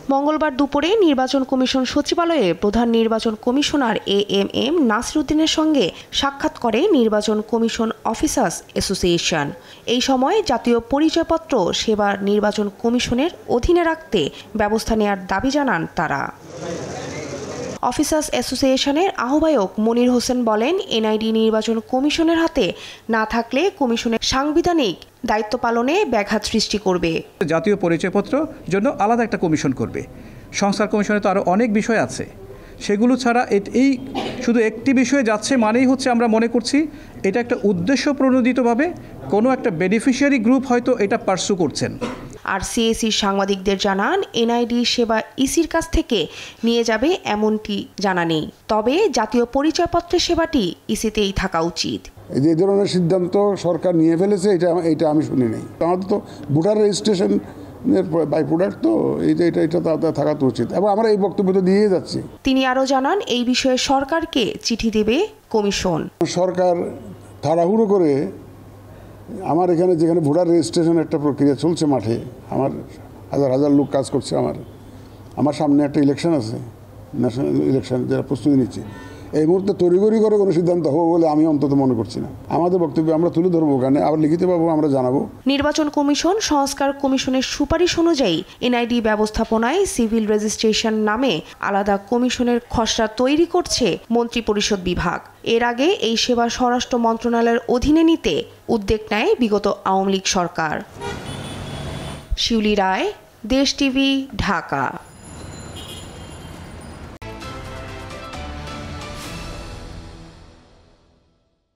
মঙ্গলবার দুপুরে নির্বাচন কমিশন সচিবালয়ে প্রধান নির্বাচন কমিশনার এএমএম নাসির উদ্দিনের সঙ্গে সাক্ষাৎ করে নির্বাচন কমিশন অফিসার্স অ্যাসোসিয়েশন। এই সময় জাতীয় পরিচয়পত্র সেবা নির্বাচন কমিশনের অধীনে রাখতে ব্যবস্থা নেওয়ার দাবি জানান তারা। অফিসার্স অ্যাসোসিয়েশনের আহ্বায়ক মনির হোসেন বলেন, এনআইডি নির্বাচন কমিশনের হাতে না থাকলে কমিশনের সাংবিধানিক দায়িত্ব পালনে ব্যাঘাত সৃষ্টি করবে। জাতীয় পরিচয়পত্র জন্য আলাদা একটা কমিশন করবে। সংস্কার কমিশনে তো আরও অনেক বিষয় আছে, সেগুলো ছাড়া এই শুধু একটি বিষয়ে যাচ্ছে মানেই হচ্ছে আমরা মনে করছি এটা একটা উদ্দেশ্য প্রণোদিতভাবে কোনো একটা বেনিফিশিয়ারি গ্রুপ হয়তো এটা পার্সু করছেন। আর সিএসির সাংবাদিকদের জানান, এনআইডি সেবা ইসির কাছ থেকে নিয়ে যাবে এমনটি জানা নেই, তবে জাতীয় পরিচয়পত্রের সেবাটি ইসিতেই থাকা উচিত। এই ধরনের সিদ্ধান্ত সরকার নিয়ে ফেলেছে, এটা আমি শুনি নাই। আমাদের তো ভোটার রেজিস্ট্রেশন বাই প্রোডাক্ট, তো এটা থাকা তো উচিত, এবং আমরা এই বক্তব্য তো দিয়ে যাচ্ছি। তিনি আরও জানান, এই বিষয়ে সরকারকে চিঠি দেবে কমিশন। সরকার তাড়াহুড়ো করে আমার এখানে যেখানে ভোটার রেজিস্ট্রেশন একটা প্রক্রিয়া চলছে, মাঠে আমার হাজার হাজার লোক কাজ করছে, আমার সামনে একটা ইলেকশন আছে, ন্যাশনাল ইলেকশন, যারা প্রস্তুতি নিচ্ছে, এই মুহূর্তে তড়িঘড়ি করে কোনো সিদ্ধান্ত হবে বলে আমি অন্তত মনে করছি না। আমাদের বক্তব্য আমরা তুলে ধরবো, ওখানে আবার লিখিতভাবে আমরা জানাবো। নির্বাচন কমিশন সংস্কার কমিশনের সুপারিশ অনুযায়ী এনআইডি ব্যবস্থাপনায় সিভিল রেজিস্ট্রেশন নামে আলাদা কমিশনের খসড়া তৈরি করছে মন্ত্রিপরিষদ বিভাগ। এর আগে এই সেবা স্বরাষ্ট্র মন্ত্রণালয়ের অধীনে নিতে উদ্যোগ নেয় বিগত আওয়ামী লীগ সরকার। শিউলি রায়, দেশ টিভি, ঢাকা।